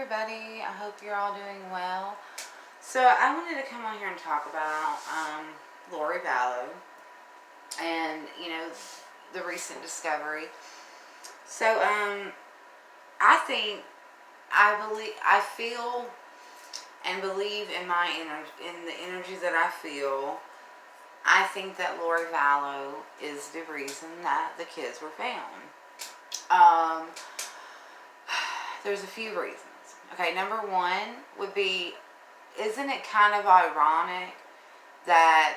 everybody. I hope you're all doing well. So I wanted to come on here and talk about Lori Vallow and the recent discovery. So I think I feel and believe in in the energy that I feel. I think that Lori Vallow is the reason that the kids were found. There's a few reasons. Okay, number one would be, isn't it kind of ironic that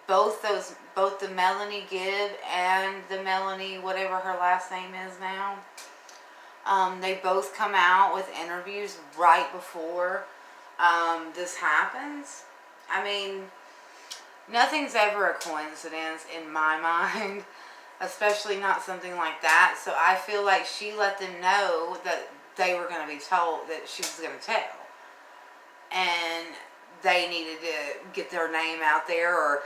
both the Melanie Gibb and the Melanie, whatever her last name is now, they both come out with interviews right before this happens. I mean, nothing's ever a coincidence in my mind, especially not something like that. So I feel like she let them know that they were going to be told, that she was going to tell. And they needed to get their name out there or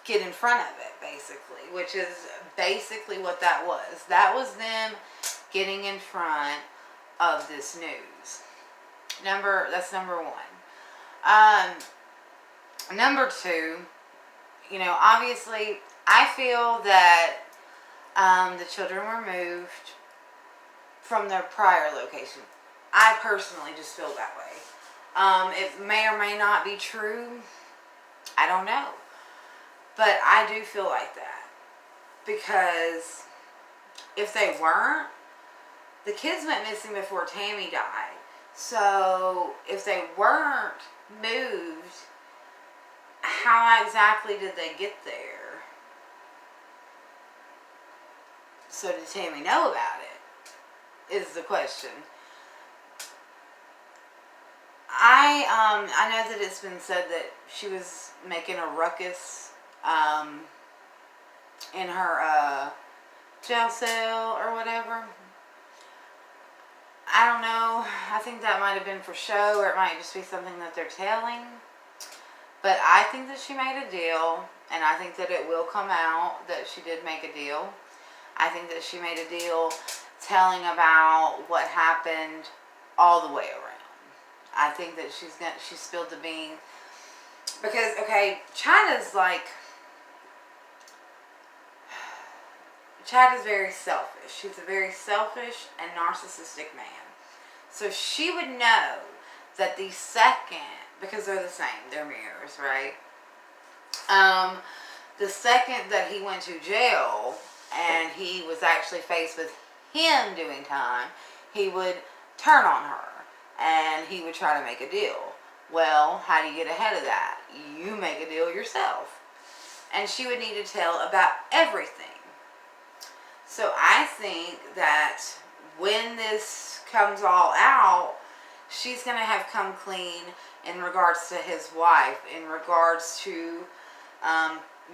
get in front of it, basically, which is basically what that was. That was them getting in front of this news. That's number one. Number two, obviously, I feel that the children were moved from their prior location. I personally just feel that way. It may or may not be true. I don't know. But I do feel like that. Because if they weren't, the kids went missing before Tammy died. So if they weren't moved, how exactly did they get there? So did Tammy know about it? Is the question. I know that it's been said that she was making a ruckus in her jail cell or whatever. I don't know. I think that might have been for show, or it might just be something that they're telling. But I think that she made a deal, and I think that it will come out that she did make a deal. I think that she made a deal telling about what happened all the way around. I think that she spilled the beans. Because, okay, Chad is very selfish. He's a very selfish and narcissistic man. So she would know that the second, because they're the same, they're mirrors, right? The second that he went to jail and he was actually faced with him doing time, he would turn on her and he would try to make a deal. Well, how do you get ahead of that? You make a deal yourself. And she would need to tell about everything. So I think that when this comes all out, she's going to have come clean in regards to his wife, in regards to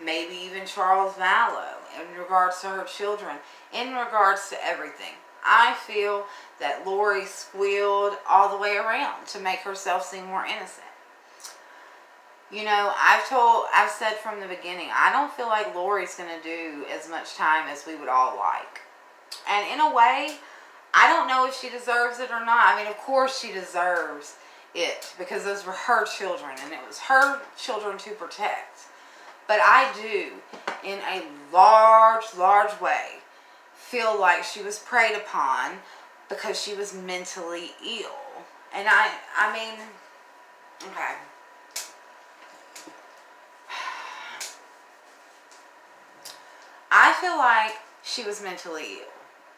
maybe even Charles Vallow, in regards to her children, in regards to everything. I feel that Lori squealed all the way around to make herself seem more innocent. I've said from the beginning, I don't feel like Lori's going to do as much time as we would all like. And in a way, I don't know if she deserves it or not. I mean, of course she deserves it, because those were her children, and it was her children to protect. But I do, in a large, large way, feel like she was preyed upon because she was mentally ill. And I mean, okay. I feel like she was mentally ill.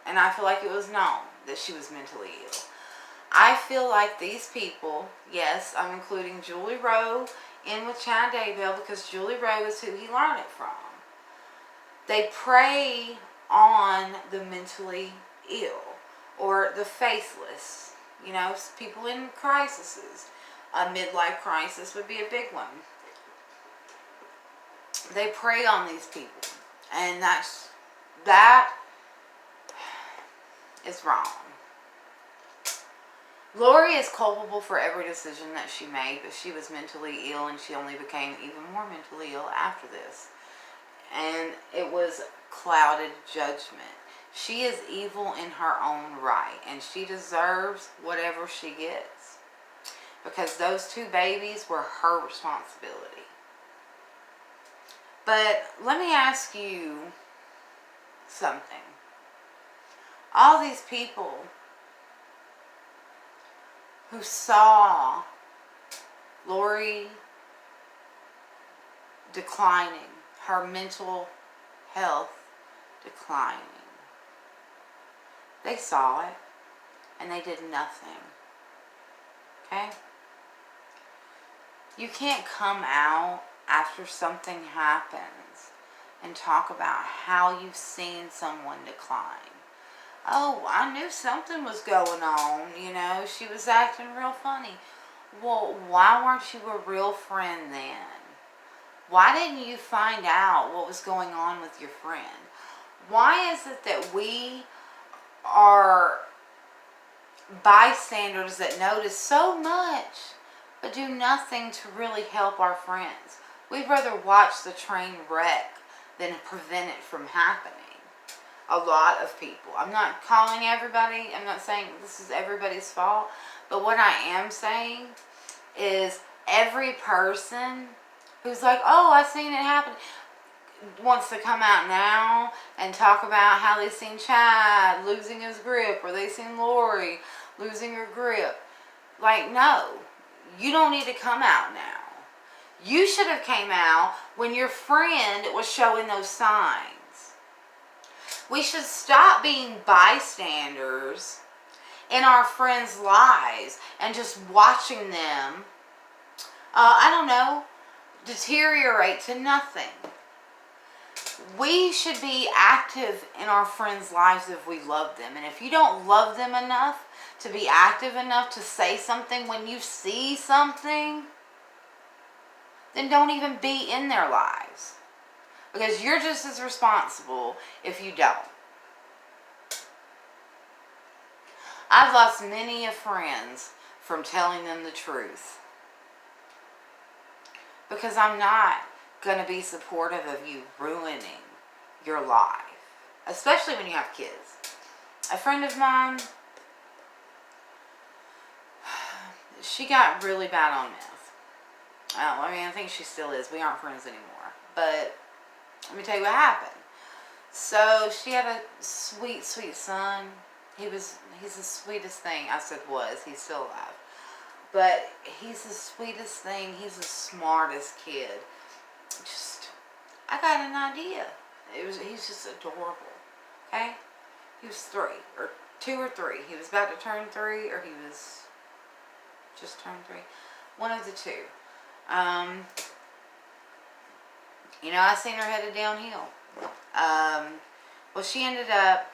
And I feel like it was known that she was mentally ill. I feel like these people, yes, I'm including Julie Rowe in with Chad Daybell, because Julie Rowe is who he learned it from. They prey on the mentally ill or the faithless. People in crises. A midlife crisis would be a big one. They prey on these people. And that is wrong. Lori is culpable for every decision that she made, but she was mentally ill, and she only became even more mentally ill after this. And it was clouded judgment. She is evil in her own right, and she deserves whatever she gets. Because those 2 babies were her responsibility. But let me ask you something. All these people who saw Lori declining, her mental health declining, they saw it and they did nothing. Okay? You can't come out after something happens and talk about how you've seen someone decline. Oh, I knew something was going on, you know, she was acting real funny. Well, why weren't you a real friend then? Why didn't you find out what was going on with your friend? Why is it that we are bystanders that notice so much but do nothing to really help our friends? We'd rather watch the train wreck than prevent it from happening. A lot of people. I'm not calling everybody. I'm not saying this is everybody's fault. But what I am saying is every person who's like, oh, I seen it happen, wants to come out now and talk about how they seen Chad losing his grip, or they seen Lori losing her grip. Like, no. You don't need to come out now. You should have came out when your friend was showing those signs. We should stop being bystanders in our friends' lives and just watching them, I don't know, deteriorate to nothing. We should be active in our friends' lives if we love them. And if you don't love them enough to be active enough to say something when you see something, then don't even be in their lives. Because you're just as responsible if you don't. I've lost many of friends from telling them the truth. Because I'm not going to be supportive of you ruining your life. Especially when you have kids. A friend of mine, she got really bad on meth. I think she still is. We aren't friends anymore. But let me tell you what happened. So she had a sweet, sweet son. He's the sweetest thing. I said was. He's still alive. But he's the sweetest thing. He's the smartest kid. I got an idea. He's just adorable. Okay? He was 3 or 2 or 3. He was about to turn 3, or he was just turned 3. One of the 2. You know, I seen her headed downhill. Well, she ended up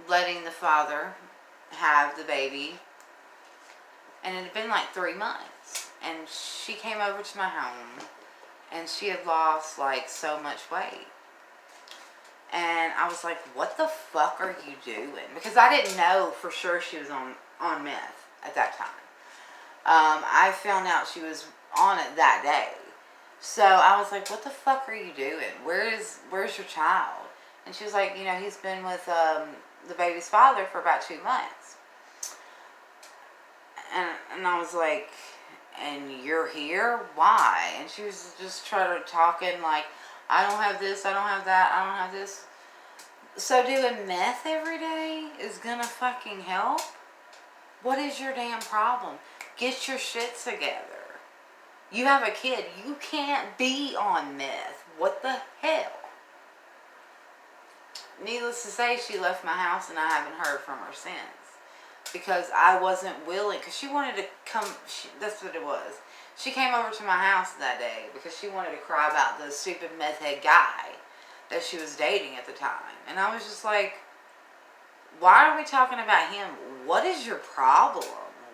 letting the father have the baby, and it had been like 3 months, and she came over to my home, and she had lost like so much weight, and I was like, what the fuck are you doing? Because I didn't know for sure she was on meth at that time. I found out she was on it that day. So I was like, what the fuck are you doing? Where's your child? And she was like, you know, he's been with the baby's father for about 2 months. And I was like, and you're here? Why? And she was just talking like, I don't have this, I don't have that, I don't have this. So doing meth every day is gonna fucking help? What is your damn problem? Get your shit together. You have a kid. You can't be on meth. What the hell? Needless to say, she left my house and I haven't heard from her since. Because I wasn't willing. Because she wanted to come. That's what it was. She came over to my house that day because she wanted to cry about the stupid meth head guy that she was dating at the time. And I was just like, why are we talking about him? What is your problem?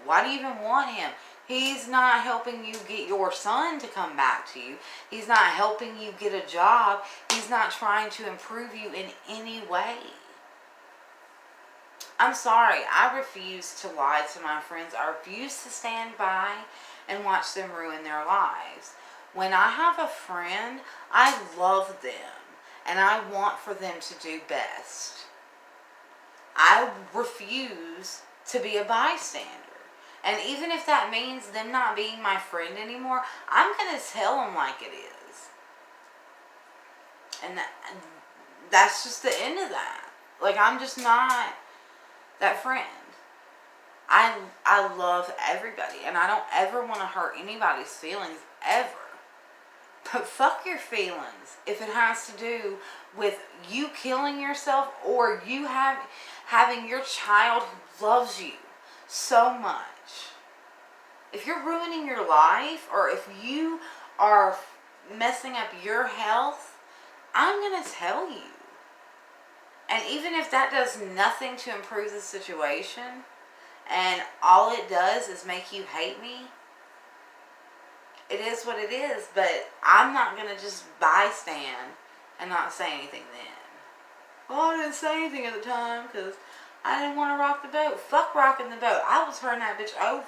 Why do you even want him? He's not helping you get your son to come back to you. He's not helping you get a job. He's not trying to improve you in any way. I'm sorry. I refuse to lie to my friends. I refuse to stand by and watch them ruin their lives. When I have a friend, I love them. and I want for them to do best. I refuse to be a bystander. And even if that means them not being my friend anymore, I'm going to tell them like it is. And that's just the end of that. Like, I'm just not that friend. I love everybody, and I don't ever want to hurt anybody's feelings, ever. But fuck your feelings if it has to do with you killing yourself or you having your child who loves you so much. If you're ruining your life, or if you are messing up your health, I'm going to tell you. And even if that does nothing to improve the situation, and all it does is make you hate me, it is what it is. But I'm not going to just bystand and not say anything then. Well, I didn't say anything at the time because I didn't want to rock the boat. Fuck rocking the boat. I will turn that bitch over.